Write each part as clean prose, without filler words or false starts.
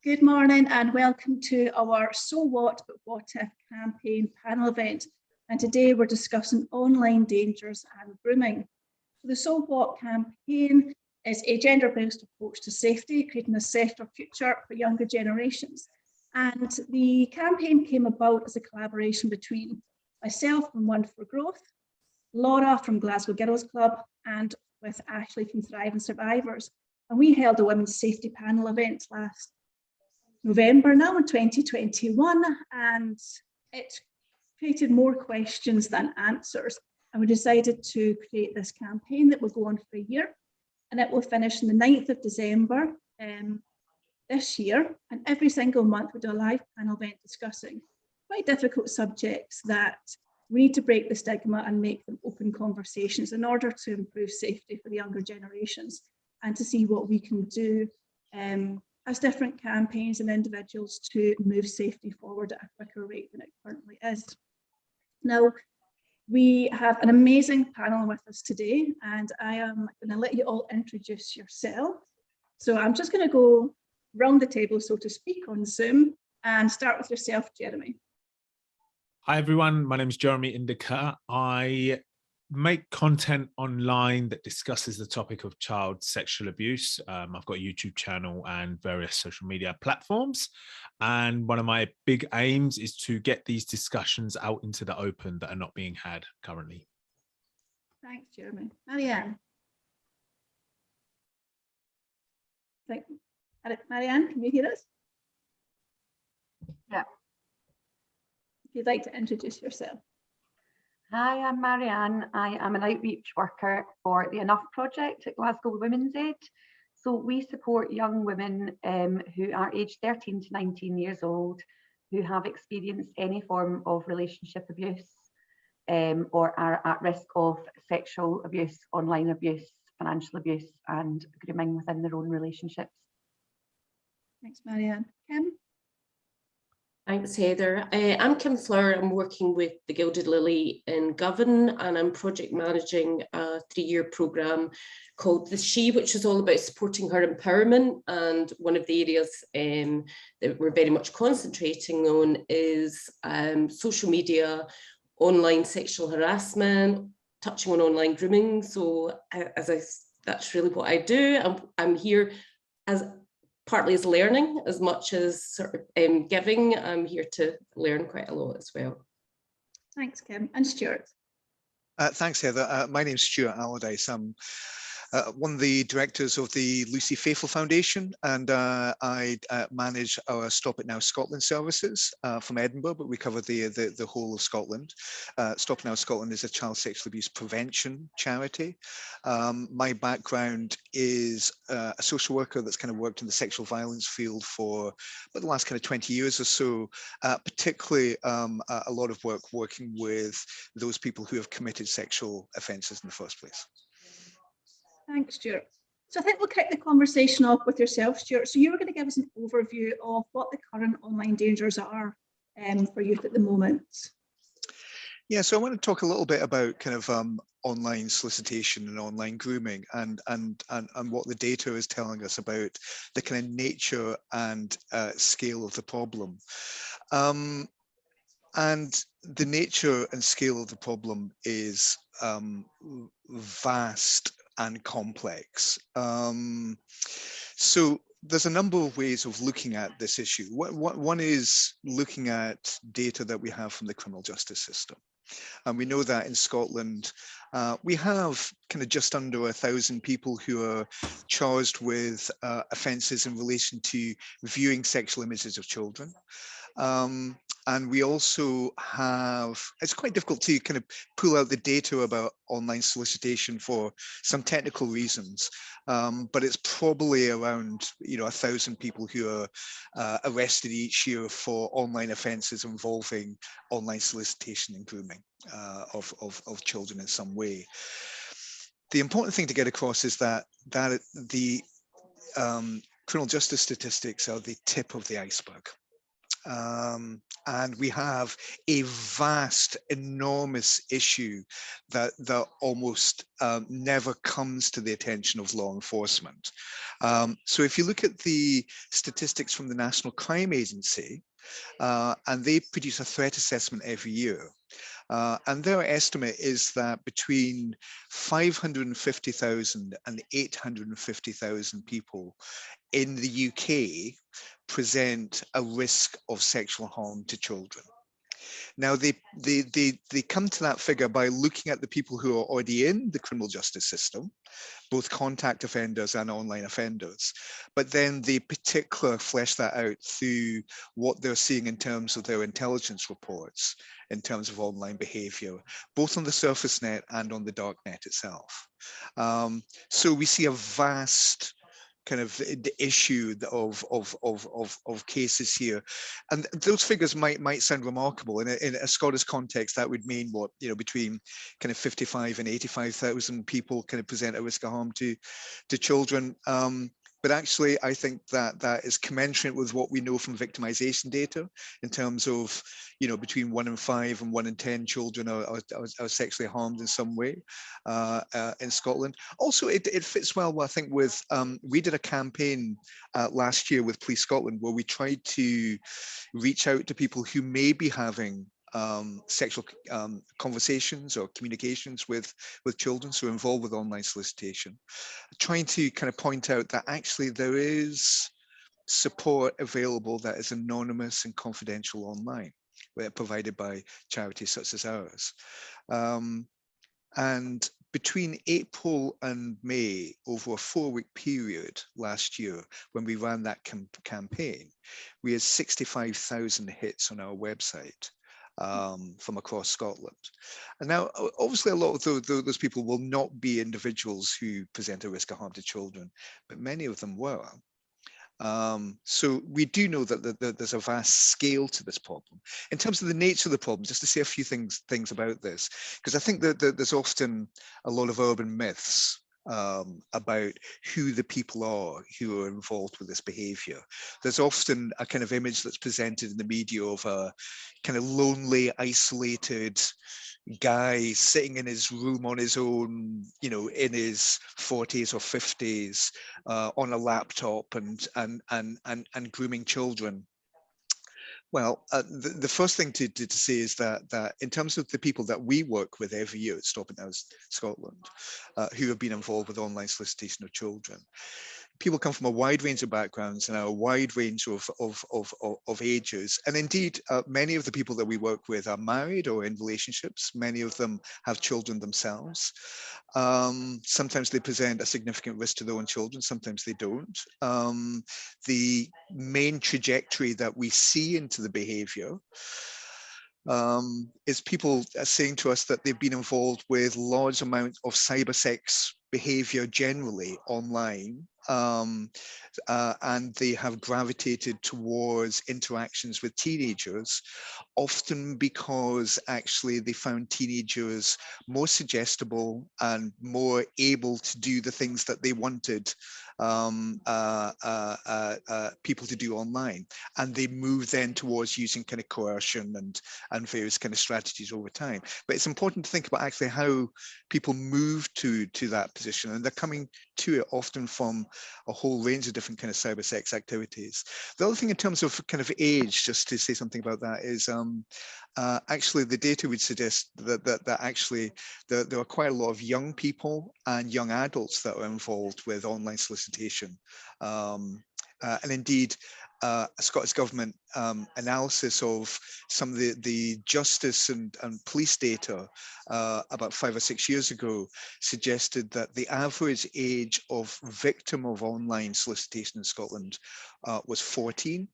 Good morning and welcome to our So What But What If campaign panel event. And today we're discussing online dangers and grooming. The So What campaign is a gender-based approach to safety, creating a safer future for younger generations. And the campaign came about as a collaboration between myself from One for Growth, Laura from Glasgow Girls Club, and with Ashley from Thrive and Survivors. And we held a women's safety panel event last November now in 2021, and it created more questions than answers. And we decided to create this campaign that will go on for a year, and it will finish on the 9th of December this year. And every single month we do a live panel event discussing quite difficult subjects that we need to break the stigma and make them open conversations in order to improve safety for the younger generations and to see what we can do as different campaigns and individuals to move safety forward at a quicker rate than it currently is. Now, we have an amazing panel with us today, and I am going to let you all introduce yourself. So I'm just going to go round the table, so to speak, on Zoom, and start with yourself, Jeremy. Hi everyone, my name is Jeremy Indica. I make content online that discusses the topic of child sexual abuse. I've got a YouTube channel and various social media platforms. And one of my big aims is to get these discussions out into the open that are not being had currently. Thanks, Jeremy. Marianne. Marianne, can you hear us? Yeah. If you'd like to introduce yourself. Hi, I'm Marianne. I am an outreach worker for the Enough project at Glasgow Women's Aid. So we support young women who are aged 13 to 19 years old, who have experienced any form of relationship abuse or are at risk of sexual abuse, online abuse, financial abuse and grooming within their own relationships. Thanks, Marianne. Kim? Thanks, Heather. I'm Kim Flower. I'm working with the Gilded Lily in Govan, and I'm project managing a 3-year programme called The She, which is all about supporting her empowerment. And one of the areas that we're very much concentrating on is social media, online sexual harassment, touching on online grooming. So that's really what I do. I'm here as partly as learning as much as sort of giving. I'm here to learn quite a lot as well. Thanks, Kim. And Stuart. Thanks, Heather. My name's Stuart Allardyce. I'm one of the directors of the Lucy Faithful Foundation, and I manage our Stop It Now Scotland services from Edinburgh, but we cover the whole of Scotland. Stop It Now Scotland is a child sexual abuse prevention charity. My background is a social worker that's kind of worked in the sexual violence field for about the last kind of 20 years or so, particularly a lot of work working with those people who have committed sexual offences in the first place. Thanks, Stuart. So I think we'll kick the conversation off with yourself, Stuart. So you were going to give us an overview of what the current online dangers are for youth at the moment. Yeah, so I want to talk a little bit about kind of online solicitation and online grooming and what the data is telling us about the kind of nature and scale of the problem. And the nature and scale of the problem is vast and complex. So there's a number of ways of looking at this issue. One is looking at data that we have from the criminal justice system. And we know that in Scotland, we have kind of just under 1,000 people who are charged with offences in relation to viewing sexual images of children. And we also have, it's quite difficult to kind of pull out the data about online solicitation for some technical reasons, but it's probably around 1,000 people who are arrested each year for online offences involving online solicitation and grooming of children in some way. The important thing to get across is that the criminal justice statistics are the tip of the iceberg. And we have a vast, enormous issue that almost never comes to the attention of law enforcement. So if you look at the statistics from the National Crime Agency, and they produce a threat assessment every year. And their estimate is that between 550,000 and 850,000 people in the UK present a risk of sexual harm to children. Now, they come to that figure by looking at the people who are already in the criminal justice system, both contact offenders and online offenders. But then they particularly flesh that out through what they're seeing in terms of their intelligence reports, in terms of online behavior, both on the surface net and on the dark net itself. So we see a vast kind of the issue of cases here, and those figures might sound remarkable in a Scottish context. That would mean what, between kind of 55 and 85,000 people kind of present a risk of harm to children. But actually, I think that is commensurate with what we know from victimization data in terms of, between 1 in 5 and 1 in 10 children are sexually harmed in some way in Scotland. Also, it fits well, I think, with, we did a campaign last year with Police Scotland where we tried to reach out to people who may be having sexual conversations or communications with children, so involved with online solicitation, trying to kind of point out that actually there is support available that is anonymous and confidential online, provided by charities such as ours. And between April and May, over a 4-week period last year, when we ran that campaign, we had 65,000 hits on our website. From across Scotland. And now, obviously, a lot of those people will not be individuals who present a risk of harm to children, but many of them were. So we do know that there's a vast scale to this problem. In terms of the nature of the problem, just to say a few things about this, because I think that there's often a lot of urban myths about who the people are who are involved with this behavior. There's often a kind of image that's presented in the media of a kind of lonely, isolated guy sitting in his room on his own, in his 40s or 50s, on a laptop and grooming children. Well, the first thing to say is that in terms of the people that we work with every year at Stop It Now Scotland, who have been involved with online solicitation of children, people come from a wide range of backgrounds and a wide range of ages. And indeed, many of the people that we work with are married or in relationships. Many of them have children themselves. Sometimes they present a significant risk to their own children, sometimes they don't. The main trajectory that we see into the behavior is people saying to us that they've been involved with large amounts of cyber sex behavior generally online, and they have gravitated towards interactions with teenagers, often because actually they found teenagers more suggestible and more able to do the things that they wanted people to do online, and they move then towards using kind of coercion and various kind of strategies over time. But it's important to think about actually how people move to that position, and they're coming to it often from a whole range of different kind of cyber sex activities. The other thing in terms of kind of age, just to say something about that, is actually the data would suggest that actually there are quite a lot of young people and young adults that are involved with online solicitation. And indeed, a Scottish Government analysis of some of the justice and police data about 5 or 6 years ago suggested that the average age of victim of online solicitation in Scotland was 14,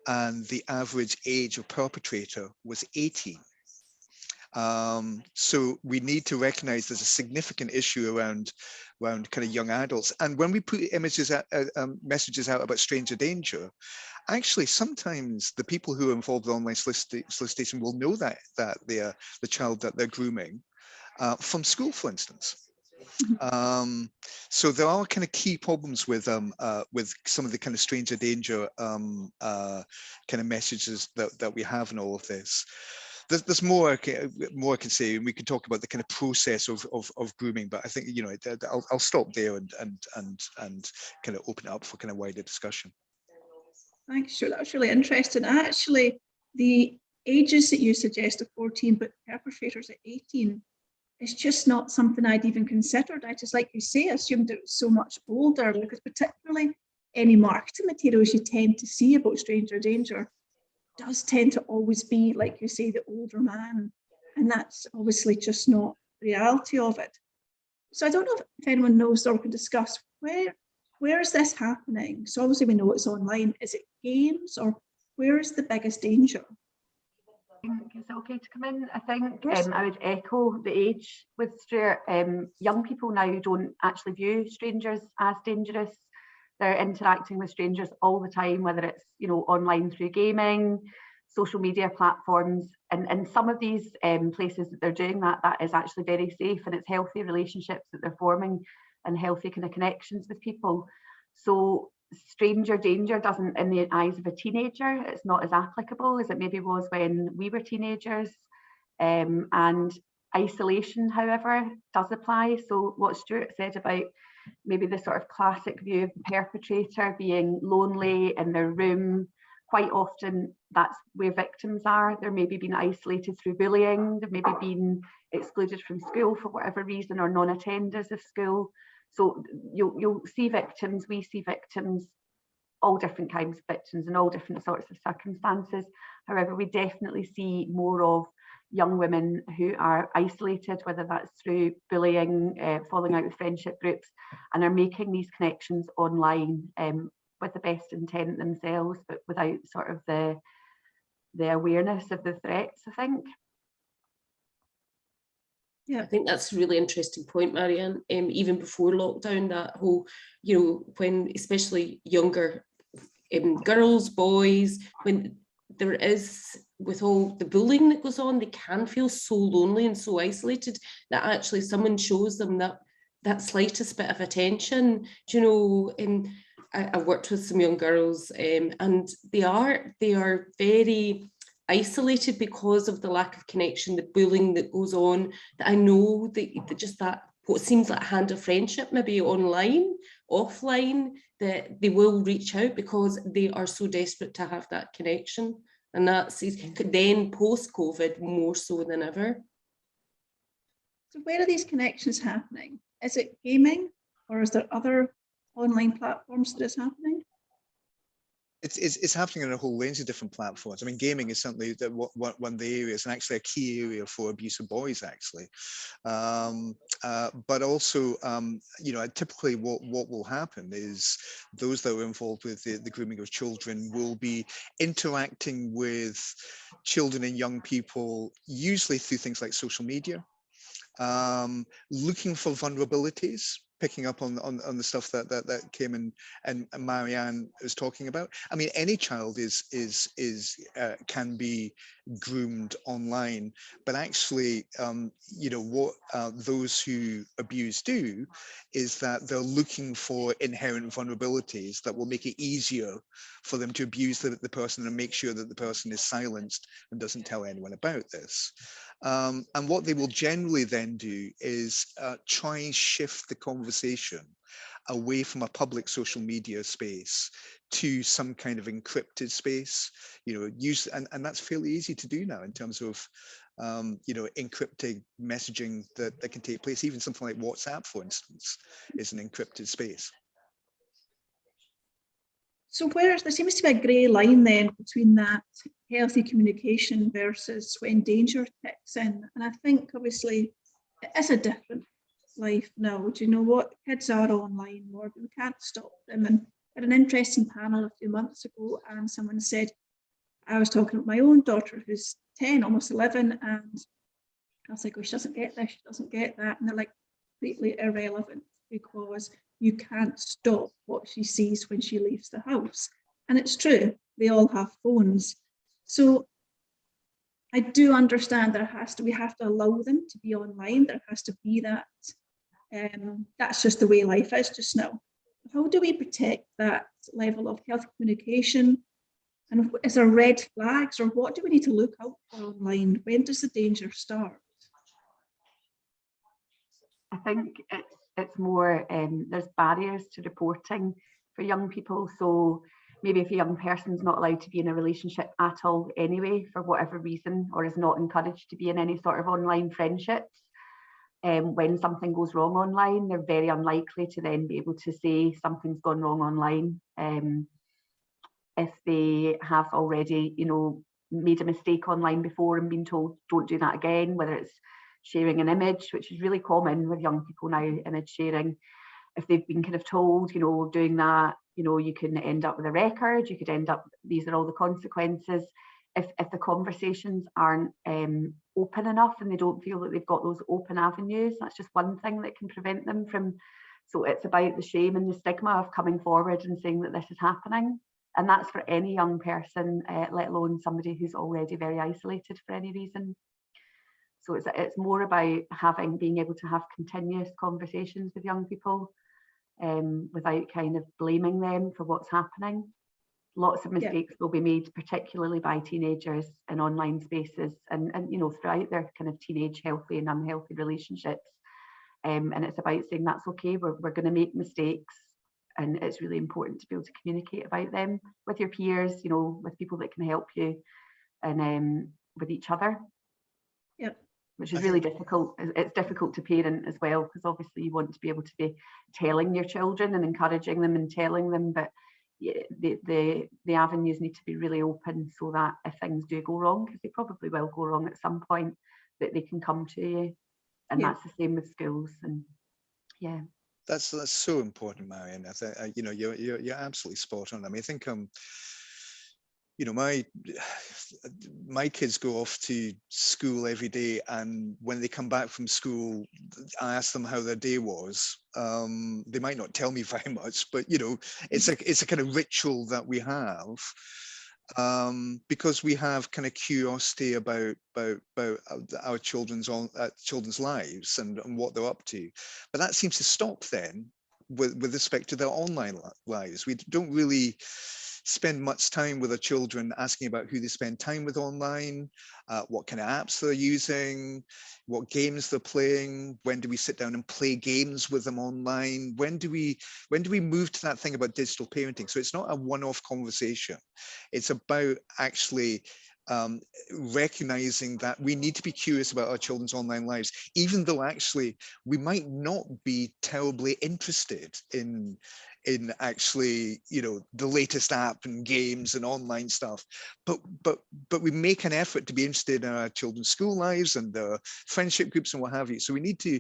and the average age of perpetrator was 18. So we need to recognize there's a significant issue around kind of young adults. And when we put messages out about stranger danger, actually sometimes the people who are involved with online solicitation will know that they're the child that they're grooming from school, for instance. So there are kind of key problems with some of the kind of stranger danger kind of messages that we have in all of this. There's more I can say, and we can talk about the kind of process of grooming, but I think, you know, I'll stop there and kind of open it up for kind of wider discussion. Thanks, sure. That was really interesting. Actually, the ages that you suggest of 14, but perpetrators at 18, it's just not something I'd even considered. I just, like you say, assumed it was so much older, because particularly any marketing materials you tend to see about stranger danger does tend to always be, like you say, the older man. And that's obviously just not the reality of it. So I don't know if anyone knows or can discuss where is this happening? So obviously we know it's online. Is it games, or where is the biggest danger? Is it okay to come in? I think I would echo the age with Stuart. Young people now don't actually view strangers as dangerous. They're interacting with strangers all the time, whether it's, you know, online through gaming, social media platforms, and some of these places that they're doing that is actually very safe, and it's healthy relationships that they're forming and healthy kind of connections with people. So stranger danger doesn't, in the eyes of a teenager, it's not as applicable as it maybe was when we were teenagers. And isolation, however, does apply. So what Stuart said about maybe the sort of classic view of the perpetrator being lonely in their room, quite often that's where victims are. They're maybe being isolated through bullying, they've maybe been excluded from school for whatever reason, or non-attenders of school. So you'll see victims, we see victims, all different kinds of victims in all different sorts of circumstances. However, we definitely see more of young women who are isolated, whether that's through bullying, falling out with friendship groups, and are making these connections online with the best intent themselves, but without sort of the awareness of the threats, I think. Yeah, I think that's a really interesting point, Marianne. Even before lockdown, that whole, you know, when especially younger girls, boys, when there is, with all the bullying that goes on, they can feel so lonely and so isolated that actually someone shows them that slightest bit of attention. Do you know, I've worked with some young girls, and they are very isolated because of the lack of connection, the bullying that goes on, that I know that just that what seems like a hand of friendship, maybe online, offline, that they will reach out because they are so desperate to have that connection. And that's then post-COVID more so than ever. So where are these connections happening? Is it gaming, or is there other online platforms that is happening? It's happening on a whole range of different platforms. I mean, gaming is certainly one of the areas, and actually a key area for abuse of boys, actually. But also, you know, typically what will happen is those that are involved with the grooming of children will be interacting with children and young people, usually through things like social media, looking for vulnerabilities, picking up on the stuff that Kim and Marianne was talking about. I mean, any child can be groomed online, but actually, you know, what those who abuse do is that they're looking for inherent vulnerabilities that will make it easier for them to abuse the person and make sure that the person is silenced and doesn't tell anyone about this. And what they will generally then do is try and shift the conversation away from a public social media space to some kind of encrypted space, you know, and that's fairly easy to do now in terms of, you know, encrypted messaging that can take place. Even something like WhatsApp, for instance, is an encrypted space. So there seems to be a grey line then between that healthy communication versus when danger kicks in. And I think obviously it is a different life now. Do you know what? Kids are online more, but we can't stop them. And I had an interesting panel a few months ago, and someone said, I was talking with my own daughter who's 10, almost 11, and I was like, oh, she doesn't get this, she doesn't get that. And they're like, completely irrelevant, because you can't stop what she sees when she leaves the house. And it's true, they all have phones. So I do understand we have to allow them to be online. There has to be that that's just the way life is just now. How do we protect that level of healthy communication? And is there red flags, or what do we need to look out for online? When does the danger start? I think it's more, there's barriers to reporting for young people. So maybe if a young person's not allowed to be in a relationship at all anyway, for whatever reason, or is not encouraged to be in any sort of online friendships, when something goes wrong online, they're very unlikely to then be able to say something's gone wrong online. If they have already, made a mistake online before and been told don't do that again, whether it's sharing an image, which is really common with young people now, image sharing. If they've been kind of told, doing that, you can end up with a record, you could end up, these are all the consequences. If the conversations aren't open enough and they don't feel that they've got those open avenues, that's just one thing that can prevent them from. So it's about the shame and the stigma of coming forward and saying that this is happening. And that's for any young person, let alone somebody who's already very isolated for any reason. So it's more about being able to have continuous conversations with young people without kind of blaming them for what's happening. Lots of mistakes will be made, particularly by teenagers in online spaces and throughout their kind of teenage healthy and unhealthy relationships. And it's about saying that's okay, we're going to make mistakes. And it's really important to be able to communicate about them with your peers, with people that can help you, and with each other. Yep. Which is really difficult. It's difficult to parent as well, because obviously you want to be able to be telling your children and encouraging them and telling them, but the avenues need to be really open so that if things do go wrong, because they probably will go wrong at some point, that they can come to you. And that's the same with schools. And that's so important, Marion. I think you're absolutely spot on. I mean, I think my kids go off to school every day, and when they come back from school, I ask them how their day was. They might not tell me very much, but it's a kind of ritual that we have, because we have kind of curiosity about our children's lives and what they're up to. But that seems to stop then with respect to their online lives. We don't really spend much time with our children asking about who they spend time with online, what kind of apps they're using, what games they're playing. When do we sit down and play games with them online? When do we move to that thing about digital parenting? So it's not a one-off conversation. It's about actually recognizing that we need to be curious about our children's online lives, even though actually we might not be terribly interested in actually the latest app and games and online stuff, but we make an effort to be interested in our children's school lives and their friendship groups and what have you. So we need to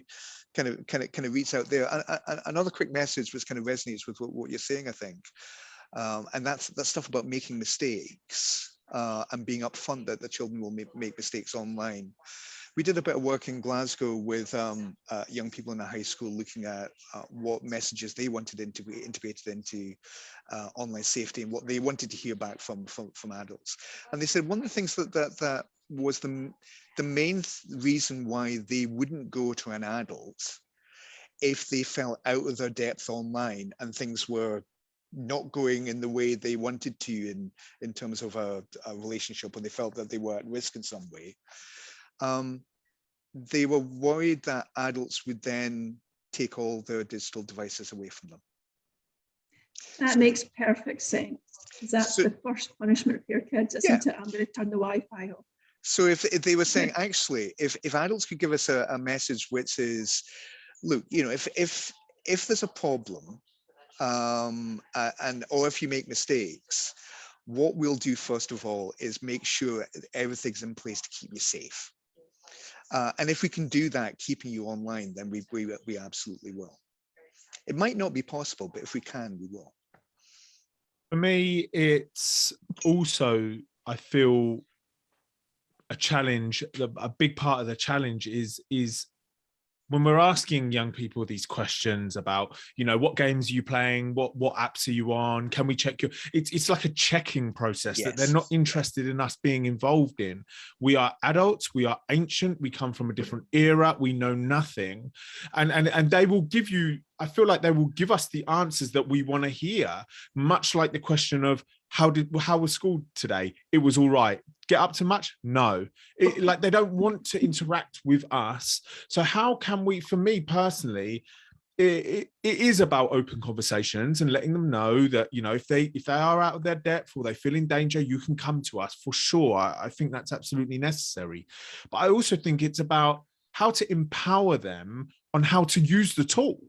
kind of reach out there. And another quick message which kind of resonates with what you're saying, I think, and that's stuff about making mistakes and being upfront that the children will make mistakes online. We did a bit of work in Glasgow with young people in a high school, looking at what messages they wanted integrated into online safety and what they wanted to hear back from adults. And they said one of the things that was the main reason why they wouldn't go to an adult if they fell out of their depth online and things were not going in the way they wanted to in terms of a relationship, when they felt that they were at risk in some way. They were worried that adults would then take all their digital devices away from them. That makes perfect sense, because that's the first punishment for your kids, isn't it? I'm going to turn the Wi-Fi off. So if they were saying, actually, if adults could give us a message which is, look, if there's a problem, or if you make mistakes, what we'll do first of all is make sure everything's in place to keep you safe. And if we can do that, keeping you online, then we absolutely will. It might not be possible, but if we can, we will. For me, it's also, I feel, a challenge. A big part of the challenge is when we're asking young people these questions about, what games are you playing, what apps are you on, can we check it's like a checking process that they're not interested in us being involved in. We are adults, we are ancient, we come from a different era, we know nothing, and they will give you, I feel like they will give us the answers that we want to hear, much like the question of how was school today? It was all right. Get up to much? No. Like they don't want to interact with us. So how can we, for me personally, it is about open conversations and letting them know that, if they are out of their depth or they feel in danger, you can come to us for sure. I think that's absolutely necessary. But I also think it's about how to empower them on how to use the tool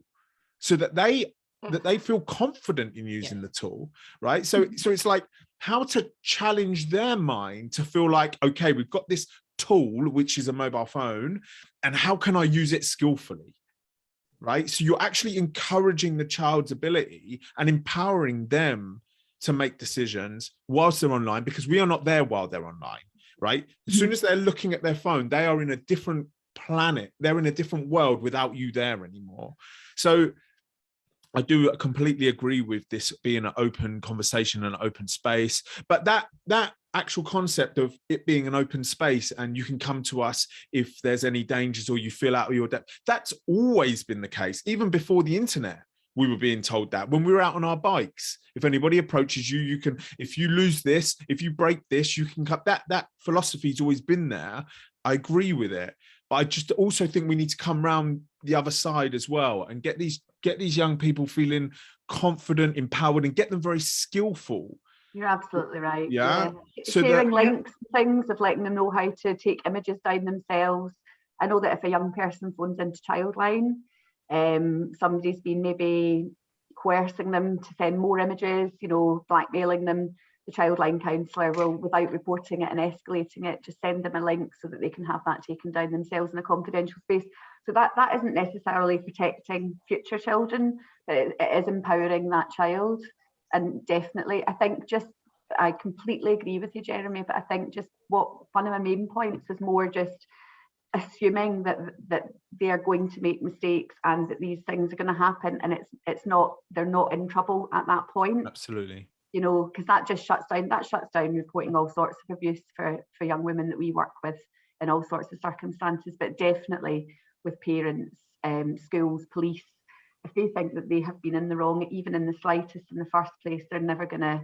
so that they feel confident in using the tool, right? So it's like how to challenge their mind to feel like, okay, we've got this tool, which is a mobile phone, and how can I use it skillfully, right? So you're actually encouraging the child's ability and empowering them to make decisions whilst they're online, because we are not there while they're online, right? As soon as they're looking at their phone, they are in a different planet. They're in a different world without you there anymore. So I do completely agree with this being an open conversation and an open space, but that actual concept of it being an open space and you can come to us if there's any dangers or you feel out of your depth, that's always been the case. Even before the internet, we were being told that when we were out on our bikes, if anybody approaches you, you can, if you lose this, if you break this, you can cut that philosophy's always been there. I agree with it. But I just also think we need to come around the other side as well and get these young people feeling confident, empowered, and get them very skillful. You're absolutely right. Yeah. So sharing links, things of letting them know how to take images down themselves. I know that if a young person phones into Childline, somebody's been maybe coercing them to send more images, blackmailing them. The Childline counsellor will, without reporting it and escalating it, just send them a link so that they can have that taken down themselves in a confidential space. So that isn't necessarily protecting future children, but it is empowering that child. And definitely, I completely agree with you, Jeremy, but I think just one of my main points was more just assuming that they are going to make mistakes and that these things are going to happen, and they're not in trouble at that point. Absolutely. Because that shuts down reporting all sorts of abuse for young women that we work with in all sorts of circumstances. But definitely with parents, schools, police, if they think that they have been in the wrong, even in the slightest in the first place, they're never going to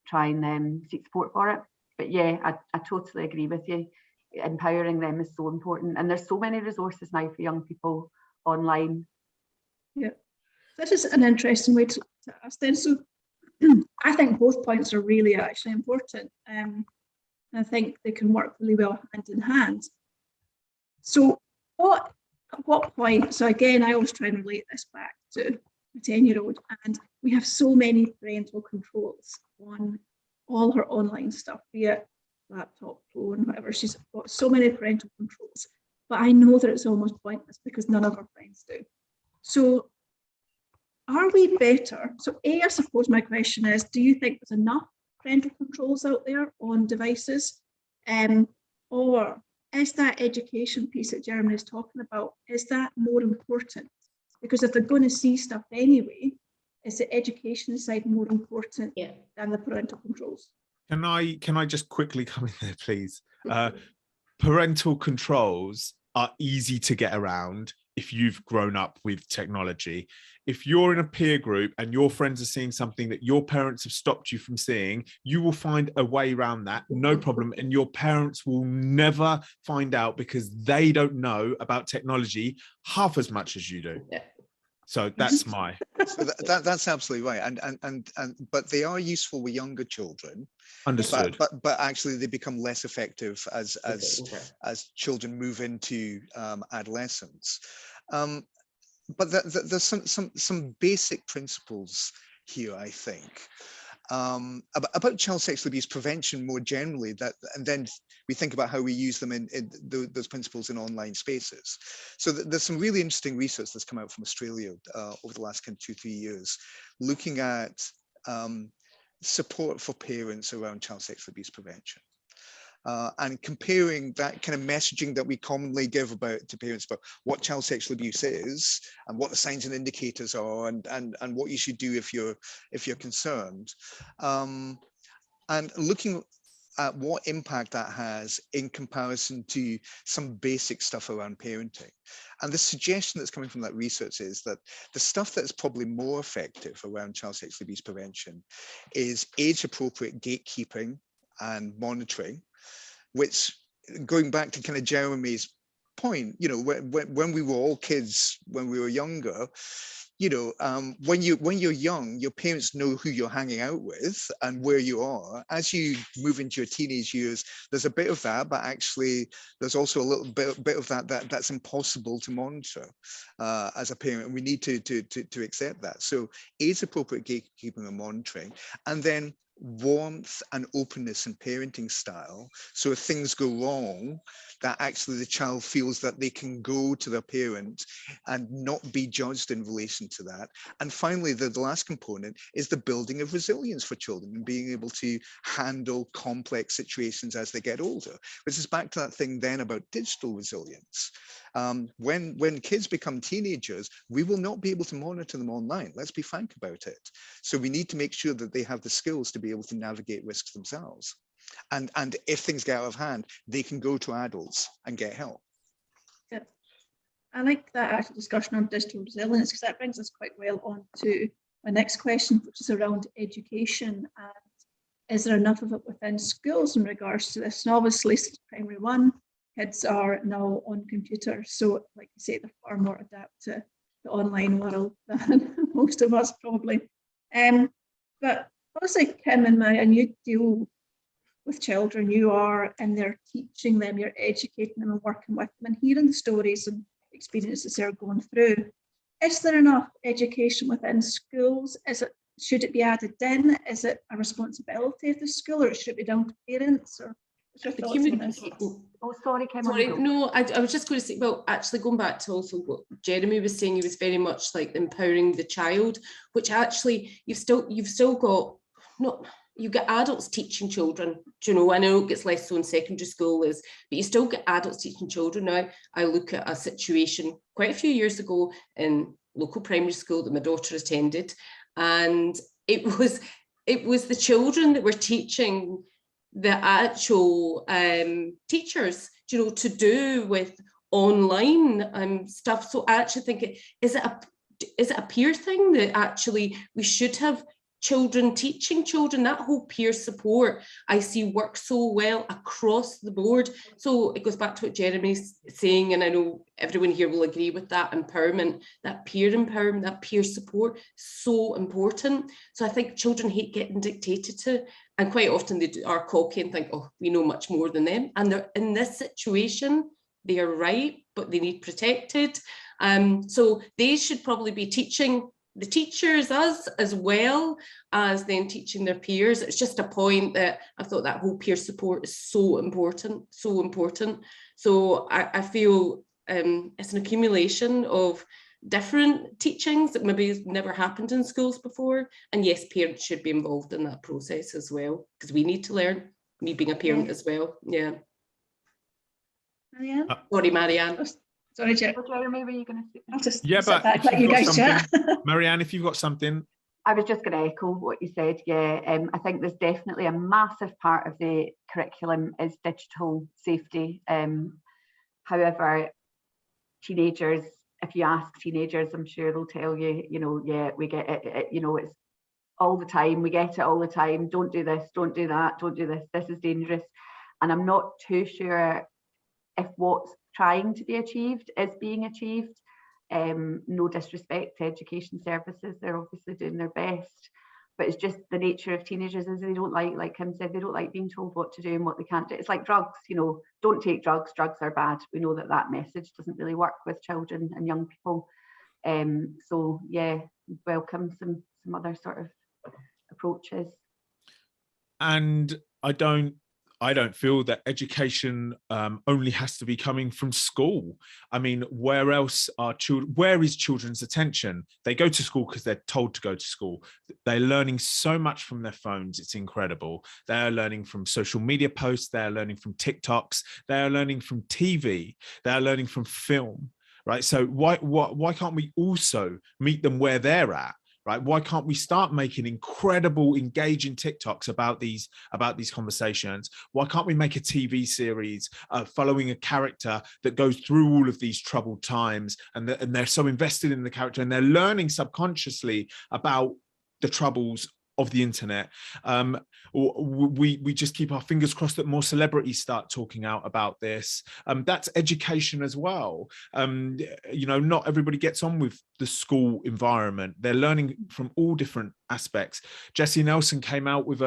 try and seek support for it. But yeah, I totally agree with you. Empowering them is so important, and there's so many resources now for young people online. Yeah, this is an interesting way to ask then. So I think both points are really actually important. I think they can work really well hand in hand. So at what point, so again, I always try and relate this back to a 10-year-old, and we have so many parental controls on all her online stuff, be it laptop, phone, whatever. She's got so many parental controls, but I know that it's almost pointless because none of her friends do. So are we better? So I suppose my question is, do you think there's enough parental controls out there on devices? Or is that education piece that Jeremy is talking about, is that more important? Because if they're going to see stuff anyway, is the education side more important than the parental controls? Can I just quickly come in there, please? Parental controls are easy to get around if you've grown up with technology. If you're in a peer group and your friends are seeing something that your parents have stopped you from seeing, you will find a way around that, no problem. And your parents will never find out because they don't know about technology half as much as you do. So that's my. So that's absolutely right, and but they are useful with younger children. Understood. But actually, they become less effective as children move into adolescence. But there's some basic principles here, I think, about child sexual abuse prevention more generally, and then we think about how we use them in those principles in online spaces. So there's some really interesting research that's come out from Australia over the last 2-3 years, looking at support for parents around child sexual abuse prevention. and comparing that kind of messaging that we commonly give about to parents about what child sexual abuse is and what the signs and indicators are, and what you should do if you're concerned, and looking at what impact that has in comparison to some basic stuff around parenting. And the suggestion that's coming from that research is that the stuff that's probably more effective around child sexual abuse prevention is age-appropriate gatekeeping and monitoring, which, going back to kind of Jeremy's point, you know, when we were all kids, when we were younger, you know, when you're young, your parents know who you're hanging out with and where you are. As you move into your teenage years, there's a bit of that, but actually there's also a little bit of that's impossible to monitor as a parent, and we need to accept that. So age-appropriate gatekeeping and monitoring, and then warmth and openness in parenting style. So if things go wrong, that actually the child feels that they can go to their parent and not be judged in relation to that. And finally, the last component is the building of resilience for children and being able to handle complex situations as they get older, which is back to that thing then about digital resilience. When kids become teenagers, we will not be able to monitor them online. Let's be frank about it. So we need to make sure that they have the skills to be able to navigate risks themselves. And if things get out of hand, they can go to adults and get help. Yeah. I like that actual discussion on digital resilience, because that brings us quite well on to my next question, which is around education. And is there enough of it within schools in regards to this? And obviously, since primary one, kids are now on computers. So like you say, they're far more adapt to the online world than most of us probably. But obviously, Kim and Marianne, you deal with children, you are in there teaching them, you're educating them and working with them and hearing the stories and experiences they're going through. Is there enough education within schools? Should it be added in? Is it a responsibility of the school, or should it be down to parents? Or what's your thoughts on this? Oh, sorry, Kim. Sorry, no, I was just going to say, well, actually going back to also what Jeremy was saying, he was very much like empowering the child, which actually you've still got, not, you get adults teaching children, do you know, I know it gets less so in secondary school, but you still get adults teaching children. Now, I look at a situation quite a few years ago in local primary school that my daughter attended, and it was the children that were teaching the actual teachers, you know, to do with online stuff. So I actually think, is it a peer thing that actually we should have children teaching children? That whole peer support I see works so well across the board. So it goes back to what Jeremy's saying, and I know everyone here will agree with that empowerment, that peer empowerment, that peer support, so important. So I think children hate getting dictated to, and quite often they are cocky and think, oh, we know much more than them. And they're in this situation, they are right, but they need protected. So they should probably be teaching the teachers, us, as well as then teaching their peers. It's just a point that I thought that whole peer support is so important, so important. So I feel it's an accumulation of different teachings that maybe has never happened in schools before. And yes, parents should be involved in that process as well, because we need to learn, me being a parent as well. Yeah. Marianne? Sorry, Marianne. Oh, sorry, Jeremy, were you going to say? I'll just Yeah, sit but back, if let you've you got guys chat. Marianne, if you've got something. I was just going to echo what you said. Yeah, I think there's definitely a massive part of the curriculum is digital safety. However, teenagers, if you ask teenagers, I'm sure they'll tell you, you know, yeah, we get it, you know, it's all the time, we get it all the time. Don't do this, don't do that, don't do this, this is dangerous. And I'm not too sure if what's trying to be achieved is being achieved. No disrespect to education services, they're obviously doing their best, but it's just the nature of teenagers is they don't like Kim said, they don't like being told what to do and what they can't do. It's like drugs, you know, don't take drugs, drugs are bad. We know that message doesn't really work with children and young people. So yeah, welcome some other sort of approaches. And I don't I don't feel that education only has to be coming from school. I mean, where else are children? Where is children's attention? They go to school because they're told to go to school. They're learning so much from their phones. It's incredible. They're learning from social media posts. They're learning from TikToks. They're learning from TV. They're learning from film, right? So why can't we also meet them where they're at? Right? Why can't we start making incredible, engaging TikToks about these conversations? Why can't we make a TV series following a character that goes through all of these troubled times, and they're so invested in the character, and they're learning subconsciously about the troubles of the internet? We just keep our fingers crossed that more celebrities start talking out about this. That's education as well. Not everybody gets on with the school environment. They're learning from all different aspects. Jessie Nelson came out with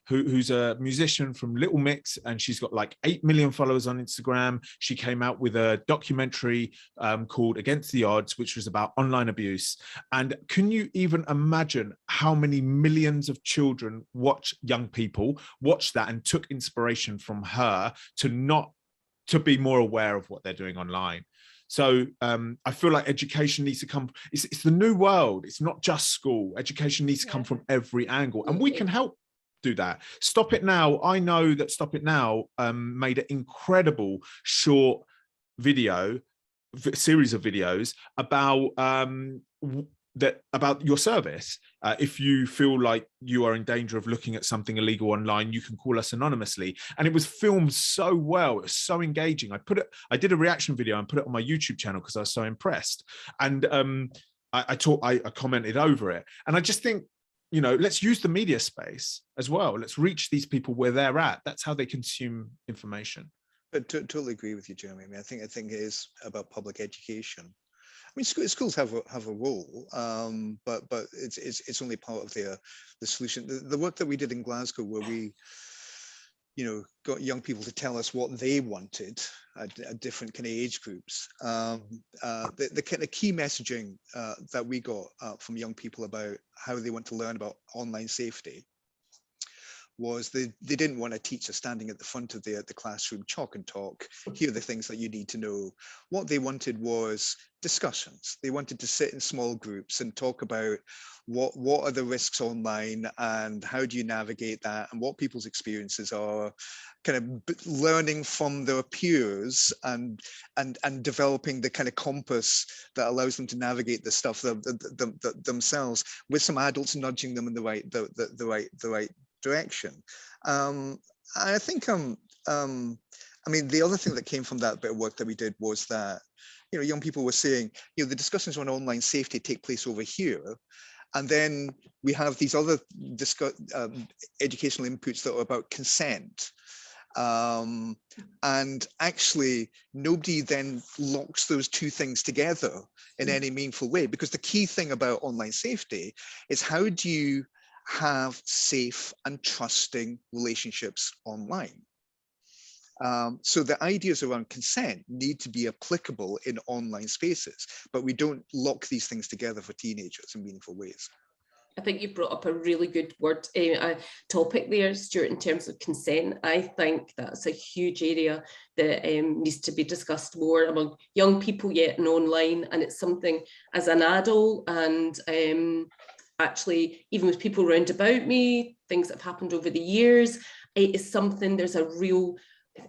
who's a musician from Little Mix, and she's got like 8 million followers on Instagram. She came out with a documentary called Against the Odds, which was about online abuse. And can you even imagine how many millions of children young people watched that and took inspiration from her to be more aware of what they're doing online? So I feel like education needs to come. It's the new world. It's not just school. Education needs to come from every angle, and we can help do that. Stop It Now. I know that Stop It Now made an incredible short series of videos about about your service. If you feel like you are in danger of looking at something illegal online, you can call us anonymously. And it was filmed so well. It was so engaging. I did a reaction video and put it on my YouTube channel because I was so impressed. And I commented over it. And I just think, let's use the media space as well. Let's reach these people where they're at. That's how they consume information. But totally agree with you, Jeremy. I mean, I think it is about public education. I mean, schools have a role, but it's only part of the solution. The work that we did in Glasgow, where we, got young people to tell us what they wanted at different kind of age groups. The kind of key messaging that we got from young people about how they want to learn about online safety was they didn't want a teacher standing at the front of the classroom, chalk and talk, here are the things that you need to know. What they wanted was discussions. They wanted to sit in small groups and talk about what are the risks online and how do you navigate that and what people's experiences are, kind of learning from their peers and developing the kind of compass that allows them to navigate the stuff themselves, with some adults nudging them in the right direction. I think the other thing that came from that bit of work that we did was that young people were saying the discussions on online safety take place over here, and then we have these other educational inputs that are about consent, and actually nobody then locks those two things together in any meaningful way, because the key thing about online safety is how do you have safe and trusting relationships online. So the ideas around consent need to be applicable in online spaces, but we don't lock these things together for teenagers in meaningful ways. I think you brought up a really good topic there, Stuart, in terms of consent. I think that's a huge area that needs to be discussed more among young people yet and online. And it's something as an adult and actually even with people around about me, things that have happened over the years, it is something there's a real,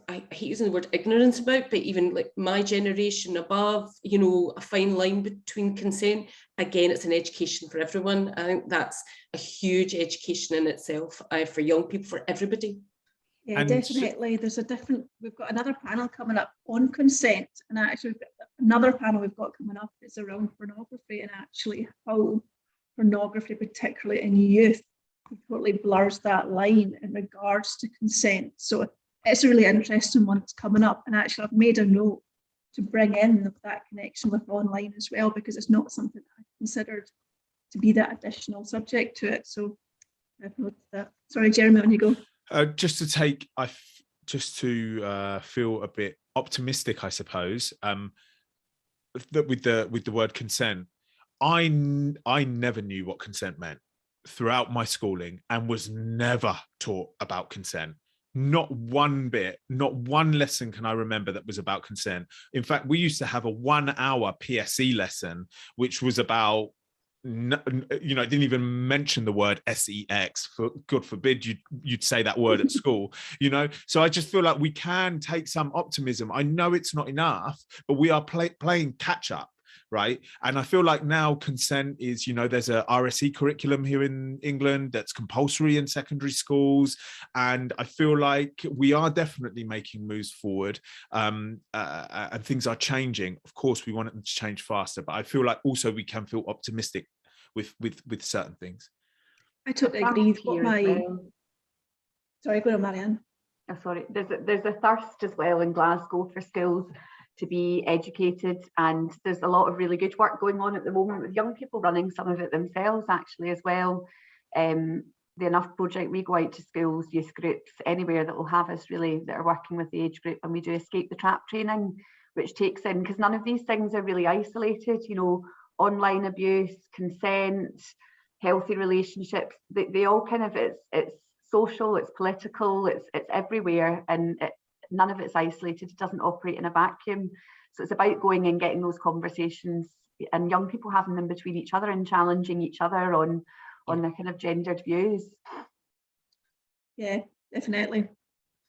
I hate using the word ignorance about, but even like my generation above, a fine line between consent. Again, it's an education for everyone. I think that's a huge education in itself for young people, for everybody. Yeah, definitely. We've got another panel coming up on consent, and actually another panel we've got coming up is around pornography and actually how pornography, particularly in youth, totally blurs that line in regards to consent. So it's a really interesting one that's coming up, and actually I've made a note to bring in that connection with online as well, because it's not something I considered to be that additional subject to it. So I've noted that. Sorry, Jeremy, on you go. Just to feel a bit optimistic, I suppose, that with the word consent, I never knew what consent meant throughout my schooling and was never taught about consent. not one bit, not one lesson can I remember that was about consent. In fact, we used to have a 1 hour PSE lesson, which was about, you know, it didn't even mention the word sex. For God forbid you'd say that word at school, you know. So I just feel like we can take some optimism. I know it's not enough, but we are playing catch up, right? And I feel like now consent is, you know, there's a RSE curriculum here in England that's compulsory in secondary schools, and I feel like we are definitely making moves forward, and things are changing. Of course, we want them to change faster, but I feel like also we can feel optimistic with certain things. I totally agree with what my... Sorry, go on, Marianne. Oh, sorry, there's a thirst as well in Glasgow for schools to be educated, and there's a lot of really good work going on at the moment with young people running some of it themselves actually as well. The Enough project, we go out to schools, youth groups, anywhere that will have us really that are working with the age group, and we do escape the trap training, which takes in, because none of these things are really isolated, you know, online abuse, consent, healthy relationships, they all kind of, it's social, it's political, it's everywhere, and none of it's isolated. It doesn't operate in a vacuum. So it's about going and getting those conversations, and young people having them between each other and challenging each other on their kind of gendered views. Yeah, definitely.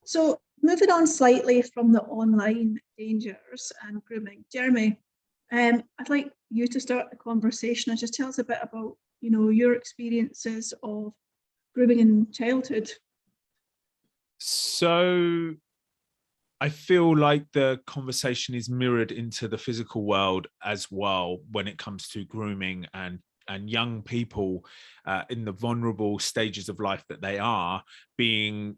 So moving on slightly from the online dangers and grooming, Jeremy, I'd like you to start the conversation and just tell us a bit about, you know, your experiences of grooming in childhood. So I feel like the conversation is mirrored into the physical world as well when it comes to grooming and young people in the vulnerable stages of life that they are being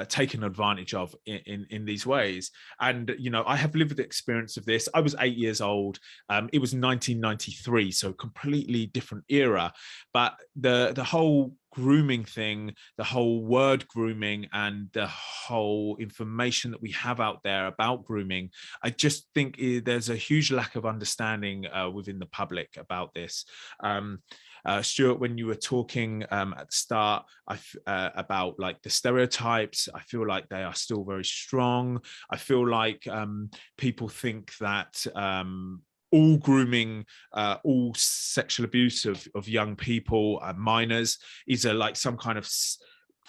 taken advantage of in these ways. And, you know, I have lived the experience of this. I was 8 years old. It was 1993, so completely different era. But the whole grooming thing, the whole word grooming, and the whole information that we have out there about grooming, I just think there's a huge lack of understanding within the public about this. Stuart, when you were talking at the start about like the stereotypes, I feel like they are still very strong. I feel like people think that all grooming, all sexual abuse of young people, minors, is like some kind of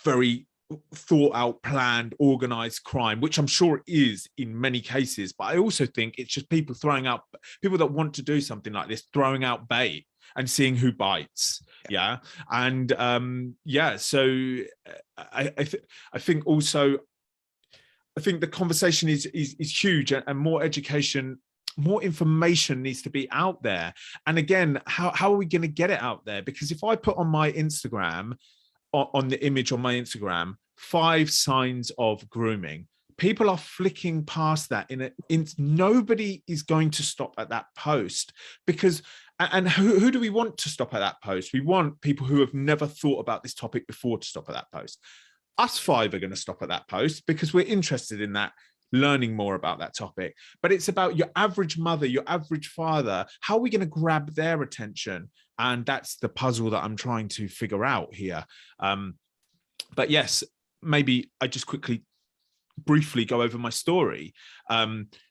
very thought out, planned, organized crime, which I'm sure it is in many cases. But I also think it's just people that want to do something like this, throwing out bait and seeing who bites. Yeah. And yeah, so I think also, I think the conversation is huge, and more education, more information needs to be out there. And again, how are we going to get it out there? Because if I put on my Instagram, on the image on my Instagram, 5 signs of grooming, people are flicking past that. Nobody is going to stop at that post, because, and who do we want to stop at that post? We want people who have never thought about this topic before to stop at that post. Us 5 are going to stop at that post because we're interested in that, learning more about that topic. But it's about your average mother, your average father. How are we going to grab their attention? And that's the puzzle that I'm trying to figure out here. But yes, maybe I just briefly go over my story.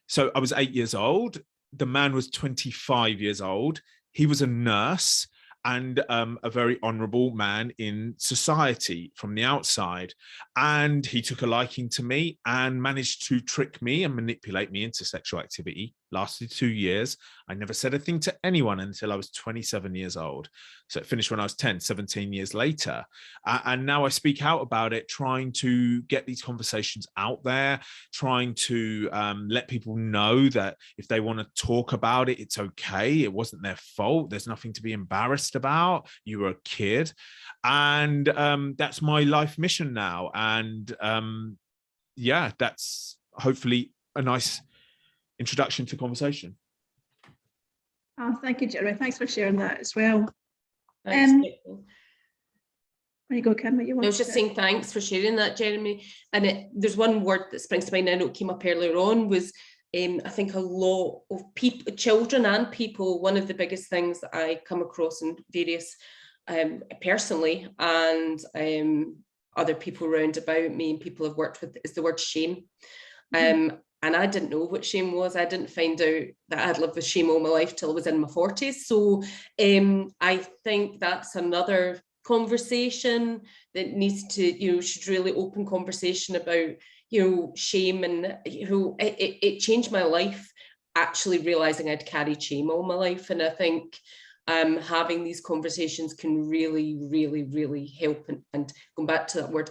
So I was 8 years old. The man was 25 years old. He was a nurse and a very honorable man in society from the outside. And he took a liking to me and managed to trick me and manipulate me into sexual activity. Lasted 2 years. I never said a thing to anyone until I was 27 years old. So it finished when I was 10, 17 years later. And now I speak out about it, trying to get these conversations out there, trying to let people know that if they want to talk about it, it's okay. It wasn't their fault. There's nothing to be embarrassed about. You were a kid. And that's my life mission now. And yeah, that's hopefully a nice introduction to conversation. Oh, thank you, Jeremy. Thanks for sharing that as well. Thanks. There you go, Kim. What you want? I was just saying thanks for sharing that, Jeremy. And there's one word that springs to mind. I know it came up earlier on. Was I think a lot of people, children and people. One of the biggest things that I come across in various personally and other people around about me and people I've worked with is the word shame. And I didn't know what shame was. I didn't find out that I'd lived with shame all my life till I was in my 40s. So I think that's another conversation that needs to, should really open conversation about, shame. And, it changed my life, actually realizing I'd carried shame all my life. And I think having these conversations can really, really, really help and going back to that word,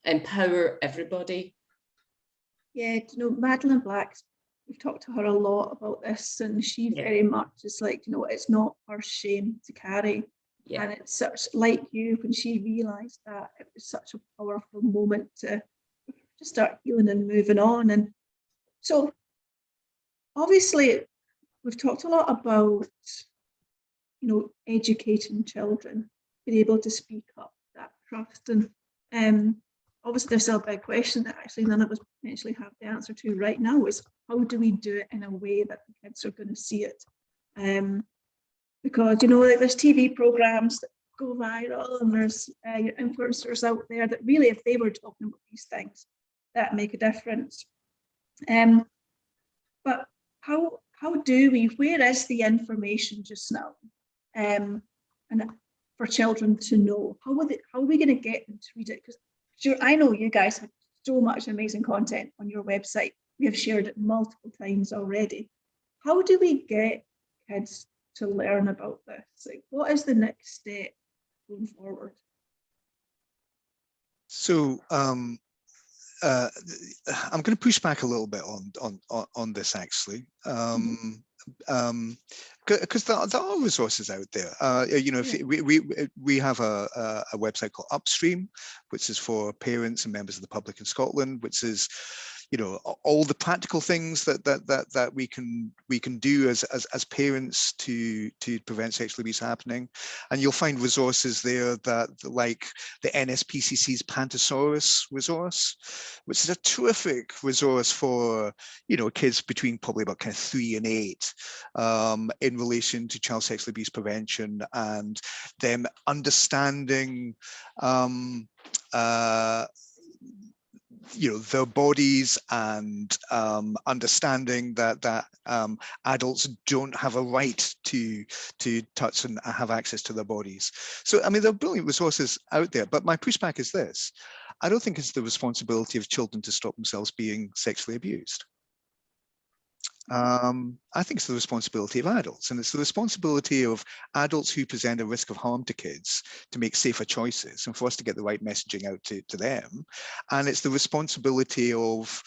empower everybody. Yeah, Madeline Black, we've talked to her a lot about this, and she very much is like, it's not her shame to carry. Yeah. And it's such, like you, when she realised that, it was such a powerful moment to start healing and moving on. And so, obviously, we've talked a lot about, educating children, being able to speak up, that trust. And obviously, there's still a big question that actually none of us potentially have the answer to right now, is how do we do it in a way that the kids are going to see it? Because, like there's TV programs that go viral, and there's influencers out there that really, if they were talking about these things, that make a difference. But how do we, where is the information just now? And for children to know, how are we going to get them to read it? Because sure, I know you guys have so much amazing content on your website. We have shared it multiple times already. How do we get kids to learn about this? Like, what is the next step going forward? So I'm going to push back a little bit on this, actually. Because there are resources out there. If we have a website called Upstream, which is for parents and members of the public in Scotland, which is all the practical things that we can do as parents to prevent sexual abuse happening. And you'll find resources there that, like the NSPCC's Pantosaurus resource, which is a terrific resource for kids between probably about kind of 3 and 8 in relation to child sexual abuse prevention, and them understanding their bodies, and understanding that adults don't have a right to touch and have access to their bodies. So, I mean, there are brilliant resources out there, but my pushback is this: I don't think it's the responsibility of children to stop themselves being sexually abused. I think it's the responsibility of adults, and it's the responsibility of adults who present a risk of harm to kids to make safer choices, and for us to get the right messaging out to them. And it's the responsibility of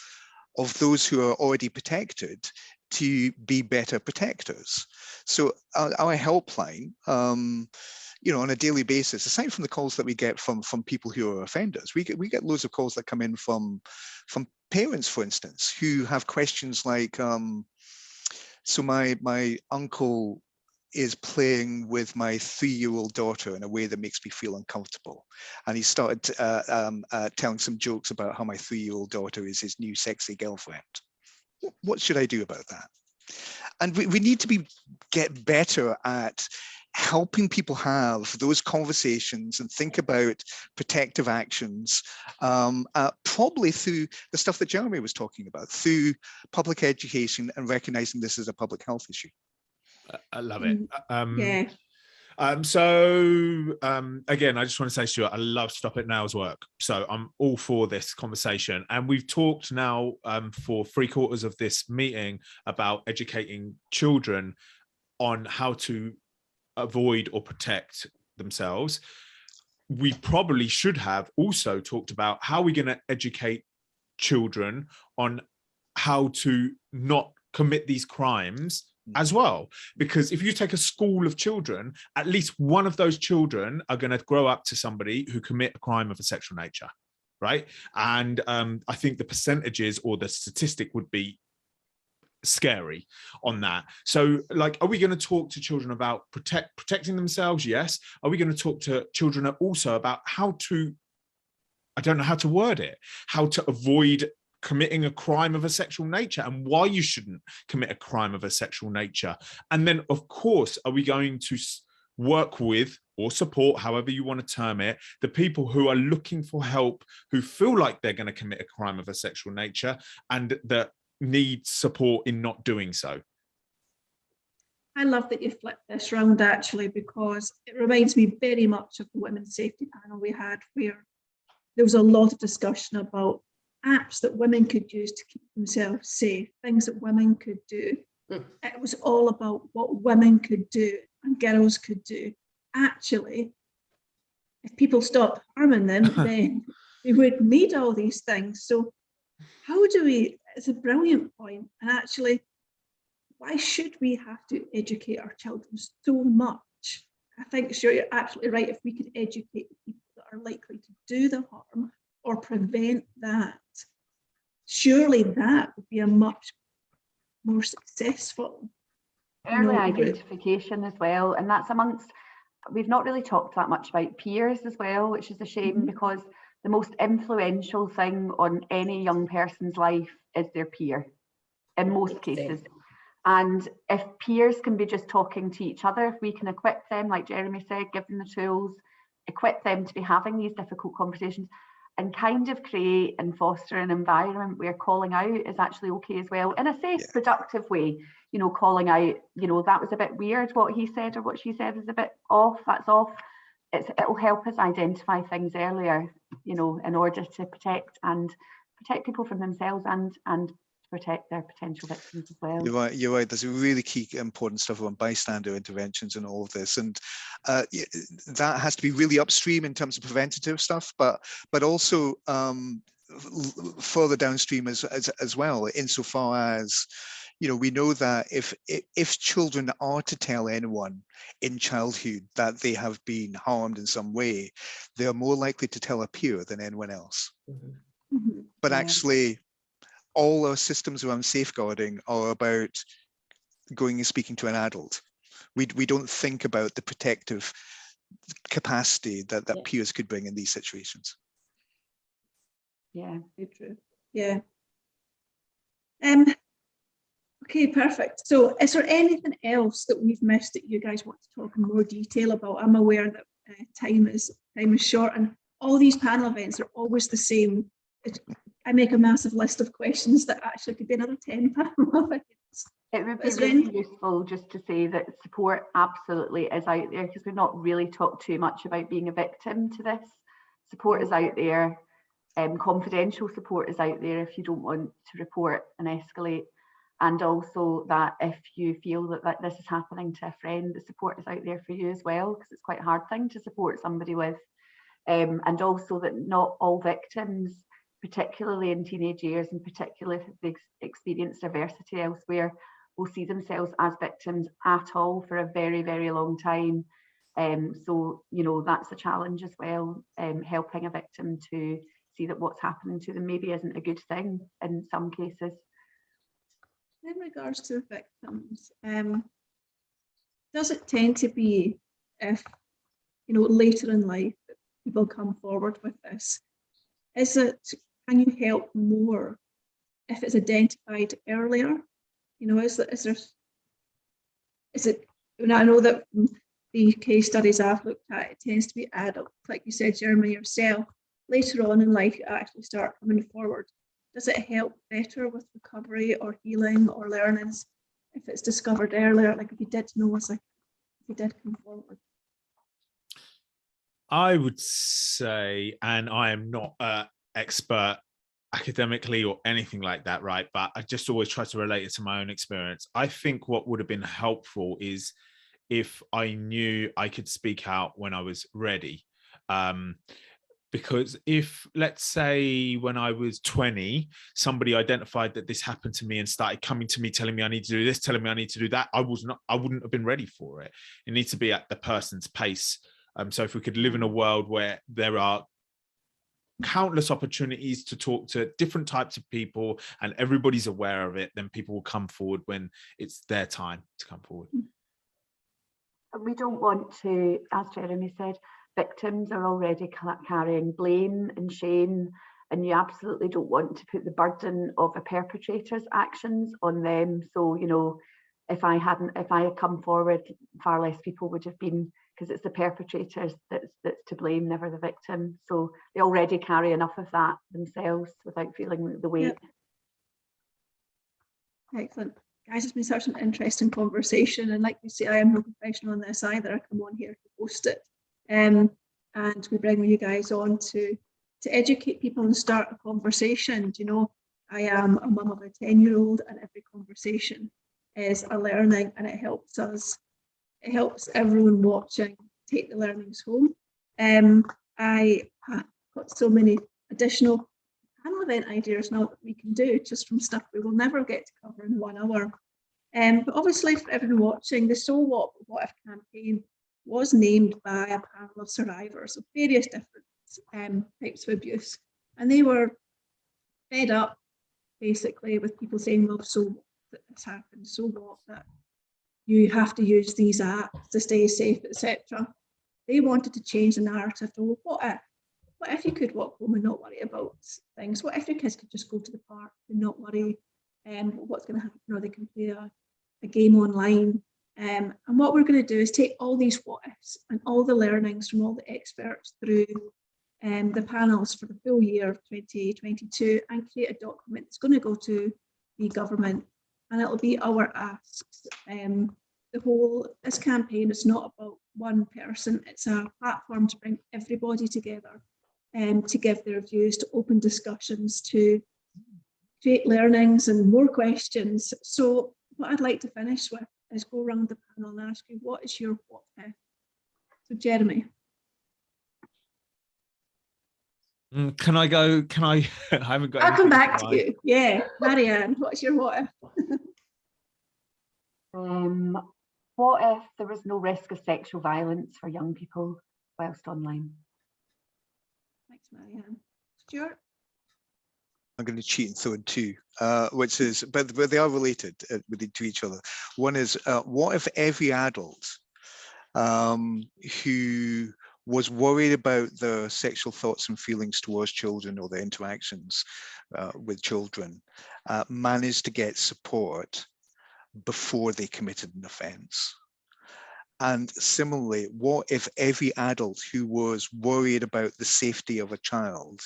those who are already protected to be better protectors. So our helpline, on a daily basis, aside from the calls that we get from people who are offenders, we get loads of calls that come in from parents, for instance, who have questions like, so my uncle is playing with my 3-year-old daughter in a way that makes me feel uncomfortable. And he started telling some jokes about how my 3-year-old daughter is his new sexy girlfriend. What should I do about that? And we need to get better at helping people have those conversations and think about protective actions, probably through the stuff that Jeremy was talking about, through public education and recognizing this as a public health issue. I love it. Yeah. Again, I just want to say, Stuart, I love Stop It Now's work. So I'm all for this conversation. And we've talked now for 3/4 of this meeting about educating children on how to avoid or protect themselves. We probably should have also talked about how we're going to educate children on how to not commit these crimes as well. Because if you take a school of children, at least one of those children are going to grow up to somebody who commit a crime of a sexual nature, right? And I think the percentages or the statistic would be scary on that. So, like, are we going to talk to children about protecting themselves? Yes. Are we going to talk to children also about how to, I don't know how to word it, how to avoid committing a crime of a sexual nature and why you shouldn't commit a crime of a sexual nature? And then, of course, are we going to work with or support, however you want to term it, the people who are looking for help, who feel like they're going to commit a crime of a sexual nature and that need support in not doing so. I love that you flipped this round, actually, because it reminds me very much of the women's safety panel we had, where there was a lot of discussion about apps that women could use to keep themselves safe, things that women could do. It was all about what women could do and girls could do. Actually, if people stopped harming them, then we would need all these things. So how do we, it's a brilliant point. And actually, why should we have to educate our children so much? I think, sure, you're absolutely right. If we could educate the people that are likely to do the harm or prevent that, surely that would be a much more successful early identification as well. And that's amongst, we've not really talked that much about peers as well, which is a shame, because the most influential thing on any young person's life is their peer in most cases. And if peers can be just talking to each other, if we can equip them, like Jeremy said, give them the tools, equip them to be having these difficult conversations, and kind of create and foster an environment where calling out is actually okay as well, in a safe, productive way. You know, calling out, you know, that was a bit weird, what he said or what she said is a bit off, that's off. It'll help us identify things earlier, you know, in order to protect people from themselves and protect their potential victims as well. You're right. There's a really key important stuff on bystander interventions and all of this, and that has to be really upstream in terms of preventative stuff, but also further downstream as well, insofar as, you know, we know that if children are to tell anyone in childhood that they have been harmed in some way, they are more likely to tell a peer than anyone else. But actually, all our systems around safeguarding are about going and speaking to an adult. We don't think about the protective capacity that peers could bring in these situations. Yeah, very true. Yeah. Okay, perfect. So is there anything else that we've missed that you guys want to talk in more detail about? I'm aware that time is short, and all these panel events are always the same. I make a massive list of questions that actually could be another 10 panel events. It would be really useful just to say that support absolutely is out there, because we've not really talked too much about being a victim to this. Support is out there. Confidential support is out there if you don't want to report and escalate. And also that if you feel that this is happening to a friend, the support is out there for you as well, because it's quite a hard thing to support somebody with. And also that not all victims, particularly in teenage years, and particularly if they've experienced adversity elsewhere, will see themselves as victims at all for a very, very long time. So, you know, that's a challenge as well, helping a victim to see that what's happening to them maybe isn't a good thing in some cases. In regards to victims, does it tend to be, if, you know, later in life that people come forward with this? Can you help more if it's identified earlier? You know, is it, you know, I know that the case studies I've looked at, it tends to be adult, like you said, Jeremy, yourself. Later on in life, you actually start coming forward. Does it help better with recovery or healing or learnings if it's discovered earlier, like if you did know, if you did come forward? I would say, and I am not an expert academically or anything like that, right? But I just always try to relate it to my own experience. I think what would have been helpful is if I knew I could speak out when I was ready. Because if, let's say, when I was 20, somebody identified that this happened to me and started coming to me, telling me I need to do this, telling me I need to do that, I wouldn't have been ready for it. It needs to be at the person's pace. So if we could live in a world where there are countless opportunities to talk to different types of people and everybody's aware of it, then people will come forward when it's their time to come forward. We don't want to, as Jeremy said, victims are already carrying blame and shame, and you absolutely don't want to put the burden of a perpetrator's actions on them. So, you know, if I had come forward, far less people would have been because it's the perpetrators that's to blame, never the victim. So they already carry enough of that themselves without feeling the weight. Excellent. Guys, it's been such an interesting conversation, and like you say, I am no professional in this either. I come on here to host it, and we bring you guys on to educate people and start a conversation. You know, I am a mum of a 10-year-old, and every conversation is a learning, and it helps us. It helps everyone watching take the learnings home. I have got so many additional panel event ideas now that we can do just from stuff we will never get to cover in 1 hour. But obviously for everyone watching, the So What If campaign was named by a panel of survivors of various different types of abuse. And they were fed up basically with people saying, well, so what that this happened, so what that you have to use these apps to stay safe, etc. They wanted to change the narrative to, well, what if you could walk home and not worry about things? What if your kids could just go to the park and not worry what's going to happen, or they can play a game online? And what we're going to do is take all these what ifs and all the learnings from all the experts through the panels for the full year of 2022 and create a document that's going to go to the government, and it'll be our asks. This campaign is not about one person, it's a platform to bring everybody together to give their views, to open discussions, to create learnings and more questions. So what I'd like to finish with is go around the panel and ask you, what is your what if? So Jeremy. Can I go? I haven't got. I'll come back to you. Yeah, Marianne, what's your what if? What if there was no risk of sexual violence for young people whilst online? Thanks, Marianne. Stuart? I'm going to cheat and throw in two, which is, but they are related to each other. One is, what if every adult who was worried about their sexual thoughts and feelings towards children or their interactions with children managed to get support before they committed an offence? And similarly, what if every adult who was worried about the safety of a child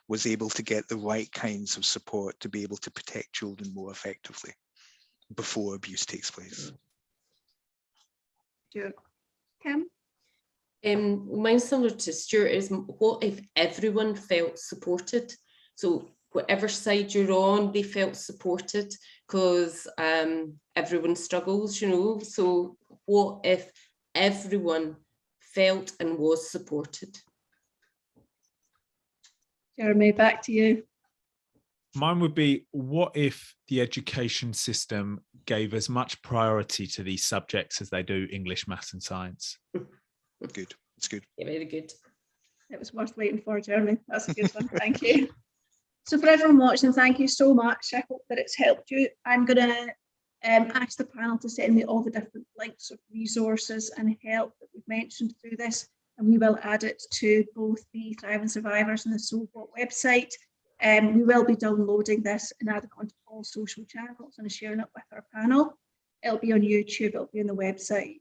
was able to get the right kinds of support to be able to protect children more effectively before abuse takes place? Stuart. Kim? Mine's similar to Stuart, is what if everyone felt supported? So whatever side you're on, they felt supported, because everyone struggles, you know. So what if everyone felt and was supported? Jeremy, back to you. Mine would be, what if the education system gave as much priority to these subjects as they do English, maths and science? Good, it's good. Yeah, very good. It was worth waiting for, Jeremy. That's a good one. Thank you. So for everyone watching, thank you so much. I hope that it's helped you. I'm going to ask the panel to send me all the different links of resources and help that we've mentioned through this, and we will add it to both the Thriving Survivors and the So What website. We will be downloading this and adding it onto all social channels and sharing it with our panel. It'll be on YouTube, it'll be on the website.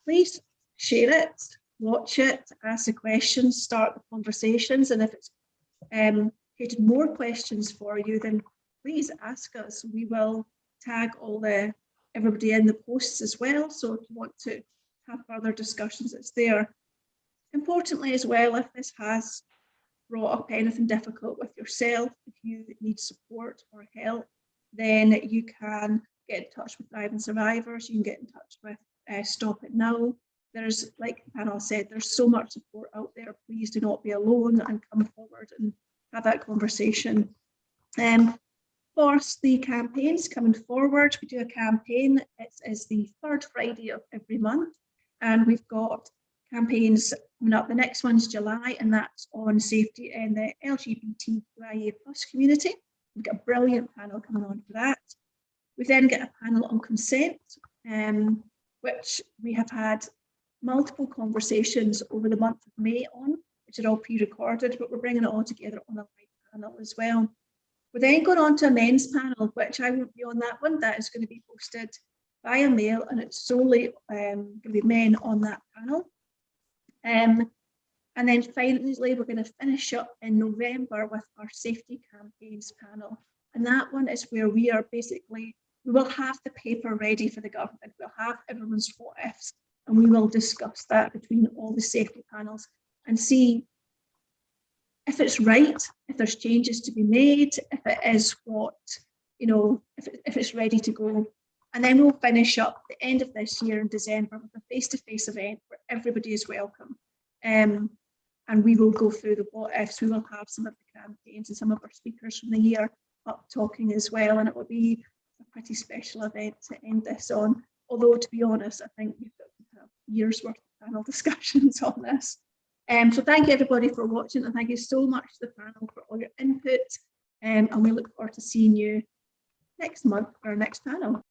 Please share it, watch it, ask the questions, start the conversations, and if it's created more questions for you, then please ask us. We will tag everybody in the posts as well. So if you want to have further discussions, it's there. Importantly as well, if this has brought up anything difficult with yourself, if you need support or help, then you can get in touch with Thriving Survivors. You can get in touch with Stop It Now. There's, like the panel said, there's so much support out there. Please do not be alone and come forward and have that conversation. Of course, the campaigns coming forward, we do a campaign. It is the third Friday of every month, and we've got campaigns coming up. The next one's July, and that's on safety in the LGBTQIA+ community. We've got a brilliant panel coming on for that. We then get a panel on consent, which we have had multiple conversations over the month of May on, which are all pre-recorded, but we're bringing it all together on a live panel as well. We're then going on to a men's panel, which I won't be on that one. That is going to be posted via mail, and it's solely going to be men on that panel. And then finally, we're going to finish up in November with our safety campaigns panel. And that one is where we are basically, we will have the paper ready for the government. We'll have everyone's what ifs, and we will discuss that between all the safety panels and see if it's right, if there's changes to be made, if it is what, you know, if it's ready to go. And then we'll finish up the end of this year in December with a face-to-face event where everybody is welcome. And we will go through the what ifs. We will have some of the campaigns and some of our speakers from the year up talking as well. And it will be a pretty special event to end this on. Although, to be honest, I think we've got to have years worth of panel discussions on this. So thank you everybody for watching, and thank you so much to the panel for all your input. And we look forward to seeing you next month for our next panel.